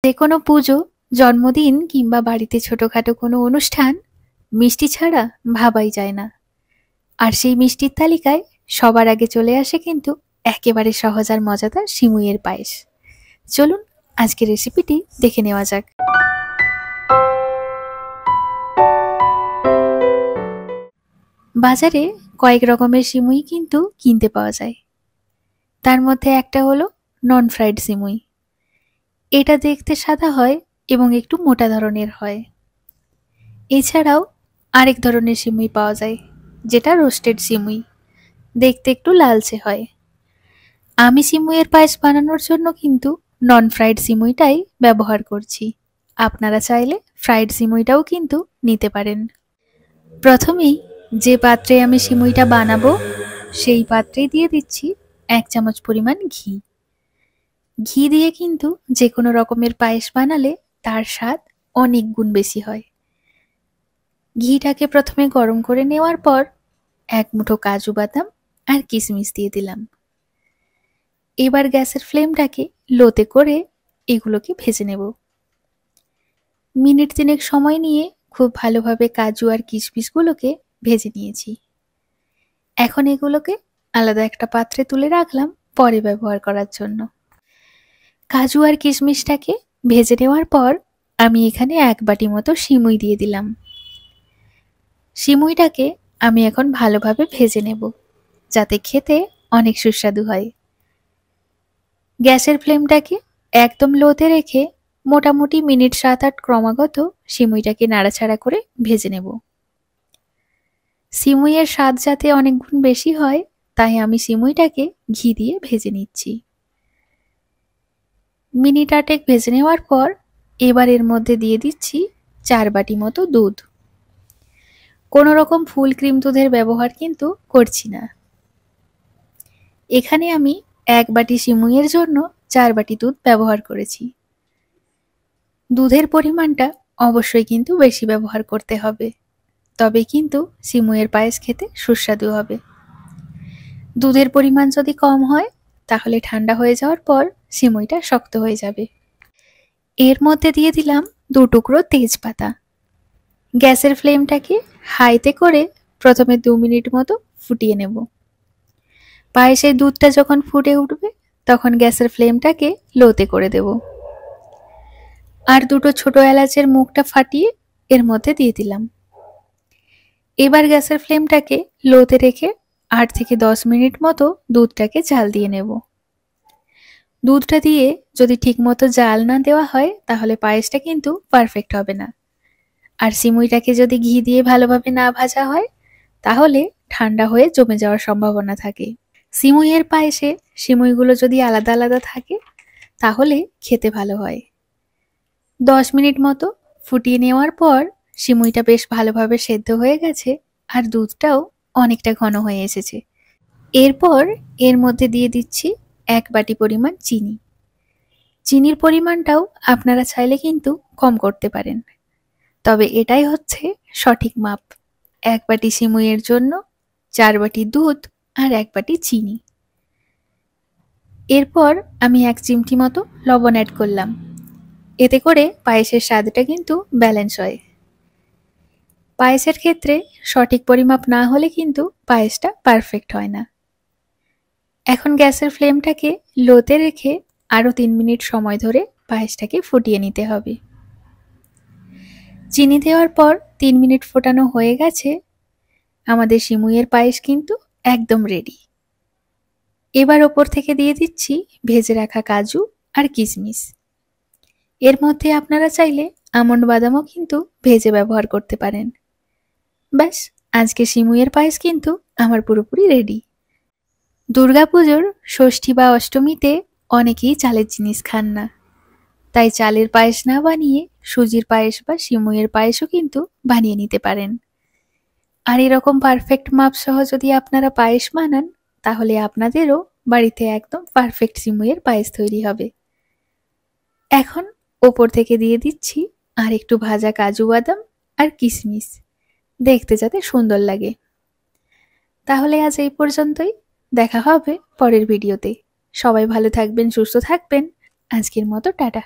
যেকোনো পুজো, জন্মদিন কিংবা বাড়িতে ছোটখাটো কোনো অনুষ্ঠান মিষ্টি ছাড়া ভাবাই যায় না। আর সেই মিষ্টির তালিকায় সবার আগে চলে আসে কিন্তু একেবারে সহজ আর মজাদার সিমুইয়ের পায়েস। চলুন আজকের রেসিপিটি দেখে নেওয়া যাক। বাজারে কয়েক রকমের সিমুই কিন্তু কিনতে পাওয়া যায়। তার মধ্যে একটা হলো নন ফ্রাইড সিমুই। এটা দেখতে সাদা হয় এবং একটু মোটা ধরনের হয়। এছাড়াও আরেক ধরনের সিমুই পাওয়া যায়, যেটা রোস্টেড সিমুই, দেখতে একটু লালচে হয়। আমি সিমুইয়ের পায়েস বানানোর জন্য কিন্তু নন ফ্রাইড সিমুইটাই ব্যবহার করছি। আপনারা চাইলে ফ্রাইড সিমুইটাও কিন্তু নিতে পারেন। প্রথমেই যে পাত্রে আমি সিমুইটা বানাবো সেই পাত্রেই দিয়ে দিচ্ছি 1 চামচ পরিমাণ ঘি। ঘি দিয়ে কিন্তু যে কোনো রকমের পায়েস বানালে তার স্বাদ অনেক গুণ বেশি হয়। ঘিটাকে প্রথমে গরম করে নেওয়ার পর 1 মুঠো কাজু বাদাম আর কিশমিশ দিয়ে দিলাম। এবার গ্যাসের ফ্লেমটাকে লোতে করে এগুলোকে ভেজে নেব। মিনিট 3 সময় নিয়ে খুব ভালোভাবে কাজু আর কিশমিশগুলোকে ভেজে নিয়েছি। এখন এগুলোকে আলাদা একটা পাত্রে তুলে রাখলাম পরে ব্যবহার করার জন্য। কাজু আর কিশমিশটাকে ভেজে নেওয়ার পর আমি এখানে 1 বাটি মতো সিমুই দিয়ে দিলাম। সিমুইটাকে আমি এখন ভালোভাবে ভেজে নেব, যাতে খেতে অনেক সুস্বাদু হয়। গ্যাসের ফ্লেমটাকে একদম লোতে রেখে মোটামুটি মিনিট 7-8 ক্রমাগত সিমুইটাকে নাড়াচাড়া করে ভেজে নেব। সিমুইয়ের স্বাদ যাতে অনেক গুণ বেশি হয়, তাই আমি সিমুইটাকে ঘি দিয়ে ভেজে নিচ্ছি। মিনিট 8 ভেজে নেওয়ার পর এবার এর মধ্যে দিয়ে দিচ্ছি 4 বাটি মতো দুধ। কোনো রকম ফুল ক্রিম দুধের ব্যবহার কিন্তু করছি না। এখানে আমি 1 বাটি সিমুইয়ের জন্য 4 বাটি দুধ ব্যবহার করেছি। দুধের পরিমাণটা অবশ্যই কিন্তু বেশি ব্যবহার করতে হবে, তবে কিন্তু সিমুইয়ের পায়েস খেতে সুস্বাদু হবে। দুধের পরিমাণ যদি কম হয় তাহলে ঠান্ডা হয়ে যাওয়ার পর সিমুইটা শক্ত হয়ে যাবে। এর মধ্যে দিয়ে দিলাম 2 টুকরো তেজপাতা। গ্যাসের ফ্লেমটাকে হাইতে করে প্রথমে 2 মিনিট মতো ফুটিয়ে নেব। পায়েসের দুধটা যখন ফুটে উঠবে তখন গ্যাসের ফ্লেমটাকে লোতে করে দেব। আর 2টো ছোট এলাচের মুখটা ফাটিয়ে এর মধ্যে দিয়ে দিলাম। এবার গ্যাসের ফ্লেমটাকে লোতে রেখে 8 থেকে 10 মিনিট মতো দুধটাকে জাল দিয়ে নেব। দুধটা দিয়ে যদি ঠিকমতো জাল না দেওয়া হয় তাহলে পায়েসটা কিন্তু পারফেক্ট হবে না। আর সিমুইটাকে যদি ঘি দিয়ে ভালোভাবে না ভাজা হয় তাহলে ঠান্ডা হয়ে জমে যাওয়ার সম্ভাবনা থাকে। সিমুইয়ের পায়েসে সিমুইগুলো যদি আলাদা আলাদা থাকে তাহলে খেতে ভালো হয়। 10 মিনিট মতো ফুটিয়ে নেওয়ার পর সিমুইটা বেশ ভালোভাবে সেদ্ধ হয়ে গেছে আর দুধটাও অনেকটা ঘন হয়ে এসেছে। এরপর এর মধ্যে দিয়ে দিচ্ছি 1 বাটি পরিমাণ চিনি। চিনির পরিমাণটাও আপনারা চাইলে কিন্তু কম করতে পারেন, তবে এটাই হচ্ছে সঠিক মাপ। 1 বাটি সিমুইয়ের জন্য 4 বাটি দুধ আর 1 বাটি চিনি। এরপর আমি 1 চিমটি মতো লবণ অ্যাড করলাম। এতে করে পায়েসের স্বাদটা কিন্তু ব্যালেন্স হয়। পায়েসের ক্ষেত্রে সঠিক পরিমাপ না হলে কিন্তু পায়েসটা পারফেক্ট হয় না। এখন গ্যাসের ফ্লেমটাকে লোতে রেখে আরও 3 মিনিট সময় ধরে পায়েসটাকে ফুটিয়ে নিতে হবে। চিনি দেওয়ার পর 3 মিনিট ফোটানো হয়ে গেছে। আমাদের সিমুইয়ের পায়েস কিন্তু একদম রেডি। এবার ওপর থেকে দিয়ে দিচ্ছি ভেজে রাখা কাজু আর কিশমিশ। এর মধ্যে আপনারা চাইলে আমন্ড বাদামও কিন্তু ভেজে ব্যবহার করতে পারেন। ব্যাস, আজকে সিমুইয়ের পায়েস কিন্তু আমার পুরোপুরি রেডি। দুর্গাপুজোর ষষ্ঠী বা অষ্টমীতে অনেকেই চালের জিনিস খান না, তাই চালের পায়েস না বানিয়ে সুজির পায়েস বা সিমুইয়ের পায়েসও কিন্তু বানিয়ে নিতে পারেন। আর এরকম পারফেক্ট মাপ সহ যদি আপনারা পায়েস বানান তাহলে আপনাদেরও বাড়িতে একদম পারফেক্ট সিমুইয়ের পায়েস তৈরি হবে। এখন ওপর থেকে দিয়ে দিচ্ছি আর একটু ভাজা কাজু বাদাম আর কিশমিশ, দেখতে যাতে সুন্দর লাগে। তাহলে আজ এই পর্যন্তই, দেখা হবে পরের ভিডিওতে। সবাই ভালো থাকবেন, সুস্থ থাকবেন। আজকের মতো টাটা।